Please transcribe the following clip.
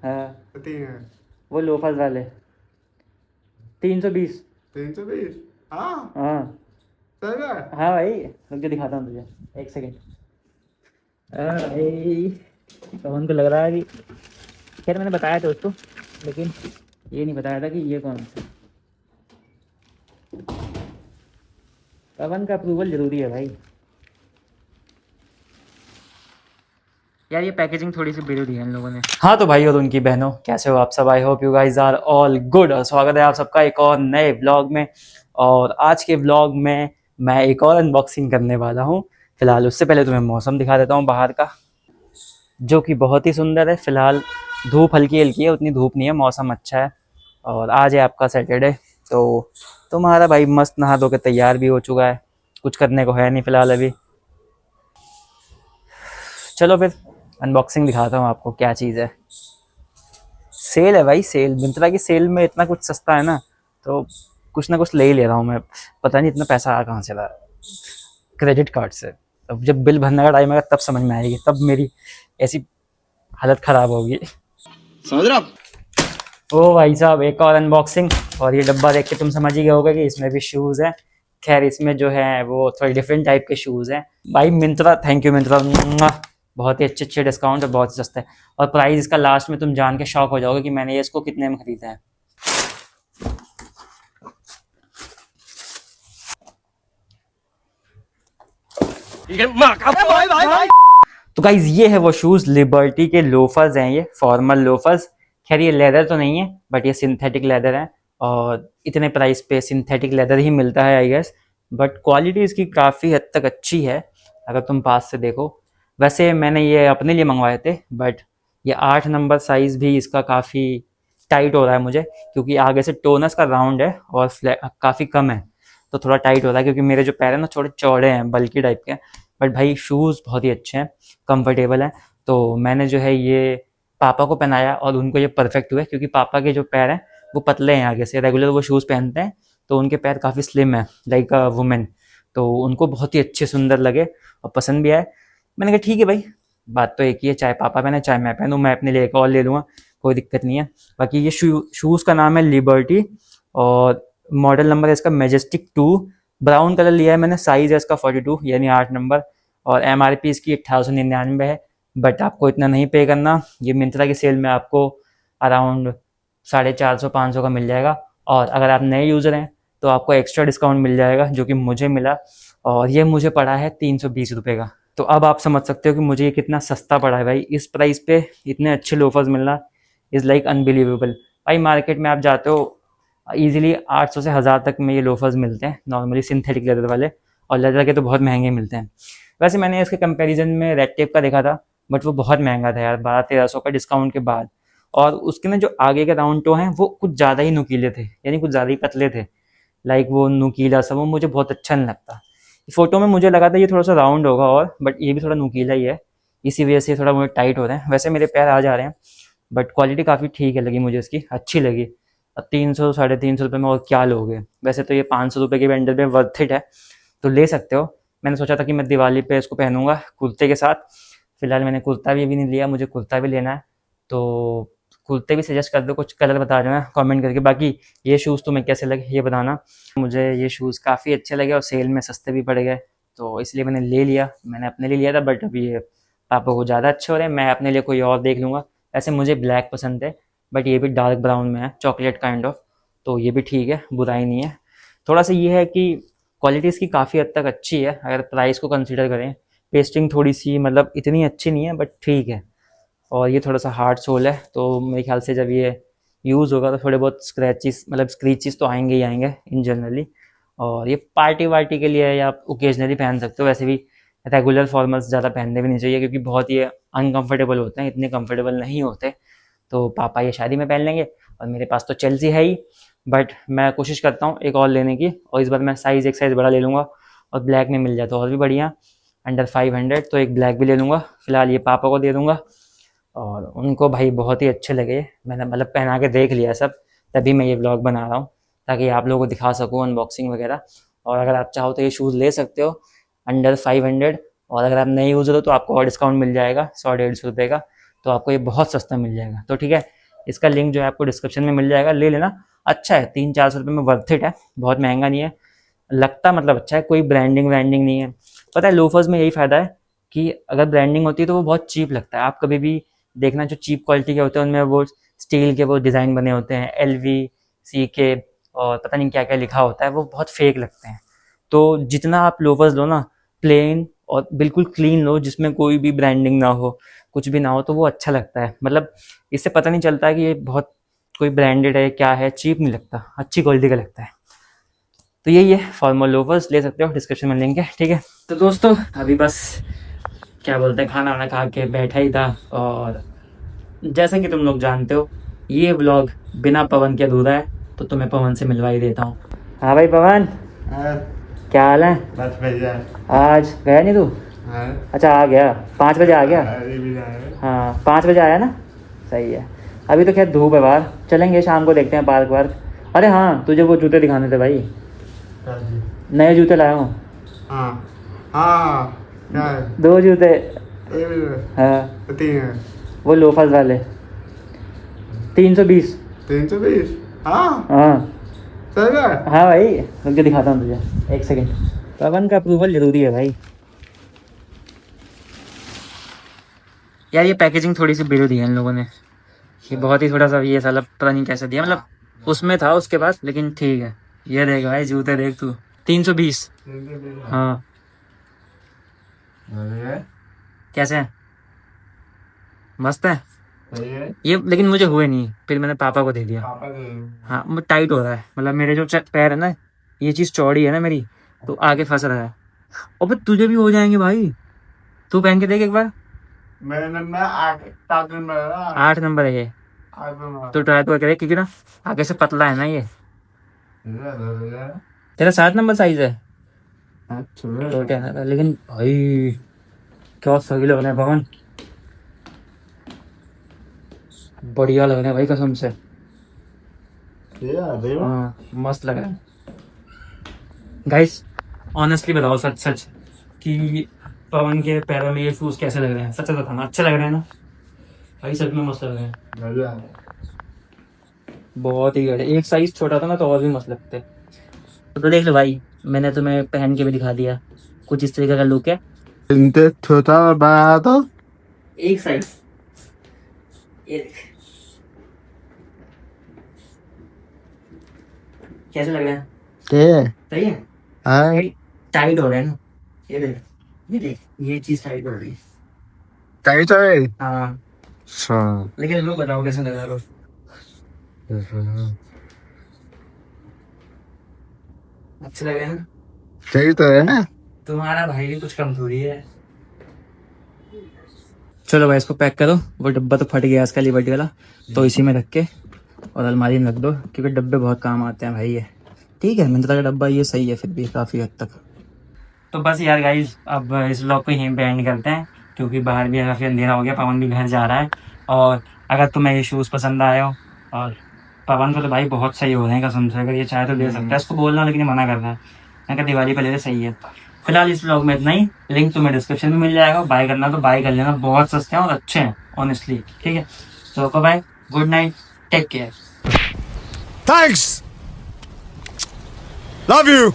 हाँ, कितने हैं? वो लोफर्स वाले 320। 320? हाँ। हाँ सही है। हाँ भाई, रुक के दिखाता हूँ तुझे, एक सेकेंड। भाई पवन को लग रहा है कि, खैर मैंने बताया था उसको, लेकिन ये नहीं बताया था कि ये कौन सा। पवन का अप्रूवल जरूरी है भाई। यार ये पैकेजिंग थोड़ी सी बिगड़ी है इन लोगों ने। हाँ तो भाई और उनकी बहनों, कैसे हो आप सब? I hope you guys are all good. स्वागत है आप सबका एक और नए व्लॉग में। और आज के व्लॉग में मैं एक और अनबॉक्सिंग करने वाला हूँ। फिलहाल उससे पहले तुम्हें मौसम दिखा देता हूँ बाहर का, जो कि बहुत ही सुंदर है। फिलहाल धूप हल्की हल्की है, उतनी धूप नहीं है, मौसम अच्छा है। और आज है आपका सैटरडे, तो तुम्हारा भाई मस्त नहा धो के तैयार भी हो चुका है। कुछ करने को है नहीं फिलहाल अभी। चलो फिर अनबॉक्सिंग दिखाता हूँ आपको क्या चीज़ है। सेल है भाई, सेल। मिंत्रा की सेल में इतना कुछ सस्ता है ना, तो कुछ ना कुछ ले ही ले रहा हूँ मैं। पता नहीं इतना पैसा आ कहाँ से रहा है, क्रेडिट कार्ड से। अब जब बिल भरने का टाइम आएगा तब समझ में आएगी, तब मेरी ऐसी हालत ख़राब होगी। समझ रहे आप? ओ भाई साहब, एक और अनबॉक्सिंग। और ये डब्बा देख के तुम समझ ही गए होगे कि इसमें भी शूज़ हैं। खैर इसमें जो है वो थोड़े डिफरेंट टाइप के शूज़ हैं। भाई मिंत्रा, थैंक यू मिंत्रा, बहुत ही अच्छे अच्छे डिस्काउंट और बहुत ही सस्ते। और प्राइस इसका लास्ट में तुम जान के शॉक हो जाओगे कि मैंने ये इसको कितने में खरीदा है। तो गाइज ये है वो शूज़, लिबर्टी के लोफर्स हैं, ये फॉर्मल लोफर्स। खैर ये लेदर तो नहीं है, बट ये सिंथेटिक लेदर है। और इतने प्राइस पे सिंथेटिक लेदर ही मिलता है आई गेस। बट क्वालिटी इसकी काफ़ी हद तक अच्छी है अगर तुम पास से देखो। वैसे मैंने ये अपने लिए मंगवाए थे, बट ये 8 नंबर साइज़ भी इसका काफ़ी टाइट हो रहा है मुझे, क्योंकि आगे से टोनस का राउंड है और काफ़ी कम है, तो थोड़ा टाइट हो रहा है। क्योंकि मेरे जो पैर हैं ना थोड़े चौड़े हैं, बल्कि टाइप के। बट भाई शूज़ बहुत ही अच्छे हैं, कंफर्टेबल है। तो मैंने जो है ये पापा को पहनाया और उनको ये परफेक्ट हुए, क्योंकि पापा के जो पैर हैं वो पतले हैं आगे से, रेगुलर वो शूज़ पहनते हैं, तो उनके पैर काफ़ी स्लिम है लाइक अ वुमेन। तो उनको बहुत ही अच्छे सुंदर लगे और पसंद भी आए। मैंने कहा ठीक है भाई, बात तो एक ही है, चाहे पापा पहने चाहे मैं पहनूँ, मैं अपने लिए एक और ले लूँगा, कोई दिक्कत नहीं है। बाकी ये शूज़ का नाम है लिबर्टी, और मॉडल नंबर है इसका मैजेस्टिक 2। ब्राउन कलर लिया है मैंने, साइज़ है इसका 42 यानी 8 नंबर। और MRP इसकी 1899 है। बट आपको इतना नहीं पे करना, ये मिंत्रा की सेल में आपको अराउंड 450 500 का मिल जाएगा। और अगर आप नए यूज़र हैं तो आपको एक्स्ट्रा डिस्काउंट मिल जाएगा, जो कि मुझे मिला। और ये मुझे पड़ा है 320 रुपये का। तो अब आप समझ सकते हो कि मुझे ये कितना सस्ता पड़ा है भाई। इस प्राइस पे इतने अच्छे लोफर्स मिलना इज़ लाइक अनबिलीवेबल। भाई मार्केट में आप जाते हो ईजिली 800 से 1000 तक में ये लोफर्स मिलते हैं नॉर्मली, सिंथेटिक लेदर वाले। और लेदर के तो बहुत महंगे मिलते हैं। वैसे मैंने इसके कंपैरिजन में रेड टेप का देखा था, बट वो बहुत महंगा था यार, 1200-1300 का डिस्काउंट के बाद। और उसके ना जो आगे के राउंड टो हैं वो कुछ ज़्यादा ही नुकीले थे, यानी कुछ ज़्यादा ही पतले थे। लाइक वो नुकीला सा वो मुझे बहुत अच्छा नहीं लगता। फोटो में मुझे लगा था ये थोड़ा सा राउंड होगा, और बट ये भी थोड़ा नुकीला ही है, इसी वजह से थोड़ा मुझे टाइट हो रहे हैं। वैसे मेरे पैर आ जा रहे हैं, बट क्वालिटी काफ़ी ठीक है लगी मुझे, इसकी अच्छी लगी। अब 300 350 रुपये में और क्या लोगे? वैसे तो ये 500 रुपये के भी अंडर में वर्थ इट है, तो ले सकते हो। मैंने सोचा था कि मैं दिवाली पे इसको पहनूंगा कुर्ते के साथ। फिलहाल मैंने कुर्ता भी अभी नहीं लिया, मुझे कुर्ता भी लेना है। तो कुर्ते भी सजेस्ट कर दो, कुछ कलर बता देना कमेंट करके। बाकी ये शूज़ तुम्हें कैसे लगे ये बताना। मुझे ये शूज़ काफ़ी अच्छे लगे और सेल में सस्ते भी पड़ गए, तो इसलिए मैंने ले लिया। मैंने अपने लिए लिया था, बट अभी ये पापा को ज़्यादा अच्छे हो रहे हैं, मैं अपने लिए कोई और देख लूँगा। ऐसे मुझे ब्लैक पसंद है, बट ये भी डार्क ब्राउन में है, चॉकलेट काइंड ऑफ। तो ये भी ठीक है, बुराई नहीं है। थोड़ा सा ये है कि क्वालिटी इसकी काफ़ी हद तक अच्छी है अगर प्राइस को कंसिडर करें। पेस्टिंग थोड़ी सी मतलब इतनी अच्छी नहीं है, बट ठीक है। और ये थोड़ा सा हार्ड सोल है, तो मेरे ख्याल से जब ये यूज़ होगा तो थोड़े बहुत स्क्रैचेस मतलब स्क्रीचेस तो आएंगे ही आएंगे इन जनरली। और ये पार्टी वार्टी के लिए या आप ओकेजनली पहन सकते हो। वैसे भी रेगुलर फॉर्मल्स ज़्यादा पहनने भी नहीं चाहिए, क्योंकि बहुत ये अनकंफर्टेबल होते हैं, इतने कंफर्टेबल नहीं होते। तो पापा ये शादी में पहन लेंगे, और मेरे पास तो चेल्सी है ही। बट मैं कोशिश करता हूँ एक और लेने की, और इस बार मैं साइज़ एक साइज़ बड़ा ले लूँगा। और ब्लैक में मिल जाए तो और भी बढ़िया, अंडर 500 तो एक ब्लैक भी ले लूँगा। फिलहाल ये पापा को दे दूँगा। और उनको भाई बहुत ही अच्छे लगे, मैंने मतलब पहना के देख लिया सब, तभी मैं ये व्लॉग बना रहा हूँ, ताकि आप लोगों को दिखा सकूँ अनबॉक्सिंग वगैरह। और अगर आप चाहो तो ये शूज़ ले सकते हो अंडर 500। और अगर आप नहीं यूज़ हो तो आपको और डिस्काउंट मिल जाएगा 100 150 रुपये का, तो आपको ये बहुत सस्ता मिल जाएगा। तो ठीक है, इसका लिंक जो है आपको डिस्क्रिप्शन में मिल जाएगा, ले लेना। अच्छा है, 300-400 रुपये में वर्थ इट है, बहुत महंगा नहीं है, लगता मतलब अच्छा है, कोई ब्रांडिंग व्रांडिंग नहीं है। पता है लोफर्स में यही फ़ायदा है कि अगर ब्रांडिंग होती है तो वो बहुत चीप लगता है। आप कभी भी देखना जो चीप क्वालिटी के होते हैं उनमें वो स्टील के वो डिज़ाइन बने होते हैं, LV, CK और पता नहीं क्या क्या लिखा होता है, वो बहुत फेक लगते हैं। तो जितना आप लोफर्स लो ना, प्लेन और बिल्कुल क्लीन लो, जिसमें कोई भी ब्रांडिंग ना हो, कुछ भी ना हो, तो वो अच्छा लगता है। मतलब इससे पता नहीं चलता है कि ये बहुत कोई ब्रांडेड है क्या है, चीप नहीं लगता, अच्छी क्वालिटी का लगता है। तो यही है, फॉर्मल लोफर्स ले सकते हो, डिस्क्रिप्शन में लिंक है, ठीक है। तो दोस्तों अभी बस क्या बोलते हैं, खाना वाना खा के बैठा ही था, और जैसा कि तुम लोग जानते हो ये व्लॉग बिना पवन के अधूरा है, तो तुम्हें पवन से मिलवा ही देता हूँ। हाँ भाई पवन, क्या हाल है? बस भैया। आज गया नहीं तू? अच्छा आ गया, 5 बजे आ गया। हाँ 5 बजे आया ना, सही है। अभी तो खैर धूप है बाहर, चलेंगे शाम को, देखते हैं पार्क वार्क। अरे हाँ, तुझे वो जूते दिखाने थे भाई, नए जूते लाया हूँ। हाँ हाँ, क्या है? 2 जूते। एक मिनट, हाँ 3 है। वो लोफर्स वाले 320। 320? हाँ हाँ सही है। हाँ भाई, रुक के दिखाता हूँ तुझे, 1 सेकेंड। पवन का अप्रूवल जरूरी है भाई। यार ये पैकेजिंग थोड़ी सी बिगड़ दी है इन लोगों ने, ये बहुत ही थोड़ा सा ये साला पता नहीं कैसे दिया, मतलब उसमें था उसके पास, लेकिन ठीक है। ये देख भाई जूते देख तू, 320। हाँ कैसे हैं? मस्त है सही है। ये, लेकिन मुझे हुए नहीं, फिर मैंने पापा को दे दिया। पापा के हाँ वो टाइट हो रहा है, मतलब मेरे जो पैर है ना, ये चीज़ चौड़ी है ना मेरी, तो आगे फंस रहा है। और फिर तुझे भी हो जाएंगे भाई, तू पहन के देख एक बार। मेरा नंबर 8, 7 नंबर है ना। 8 नंबर है ये, 8 नंबर। तो ट्राई तो करे, क्योंकि ना आगे से पतला है ना ये। अच्छा तेरा 7 नंबर साइज है, तो क्या है, लेकिन भाई क्या सही लग रहा है पवन, बढ़िया लग रहा है भाई कसम से। हाँ मस्त लग रहा है। गाइस ऑनेस्टली बताओ सच सच कि पवन के पैरों में ये शूज कैसे लग रहे हैं, सच बताना, अच्छे लग रहे हैं ना भाई? सच में मस्त लग रहे हैं, बहुत ही गड़े। एक साइज छोटा था ना तो और भी मस्त लगते। तो देख लो भाई, मैंने तुम्हें पहन के भी दिखा दिया, कुछ इस तरीके का लुक है। इनते छोटा और बड़ा तो एक साइज ये देख, कैसे लग रहे हैं? सही है। हाँ टाइट हो रहा है ना, ये देख, ये देख, ये चीज टाइट हो रही है। टाइट है। हाँ अच्छा लेकिन लोग बताओ कैसे लग रहा है? अच्छे लग रहे हैं ना? सही तो है ना। तुम्हारा भाई भी कुछ कम थोड़ी है। चलो भाई इसको पैक करो, वो डब्बा तो फट गया इसका लिबर्टी वाला, तो इसी में रख के और अलमारी में रख दो, क्योंकि डब्बे बहुत काम आते हैं भाई ये। ठीक है, मिंत्रा का डब्बा ये सही है फिर भी काफ़ी हद तक। तो बस यार गाइस, अब इस व्लॉग को यहीं पे एंड करते हैं, क्योंकि बाहर भी काफ़ी अंधेरा हो गया, पवन भी घर जा रहा है। और अगर तुम्हें ये शूज़ पसंद आए हो, और पवन को तो भाई बहुत सही हो रहे हैं कसम से, अगर ये चाहे तो ले सकता है, इसको बोलना लेकिन ये मना कर रहा है, मैं कहा दिवाली पे ले ले, सही है। फिलहाल इस व्लॉग में इतना ही, लिंक तुम्हें डिस्क्रिप्शन में मिल जाएगा, बाय करना तो बाय कर लेना, बहुत सस्ते हैं और अच्छे हैं ऑनेस्टली, ठीक है। तो bye, good night, take care. Thanks. Love you.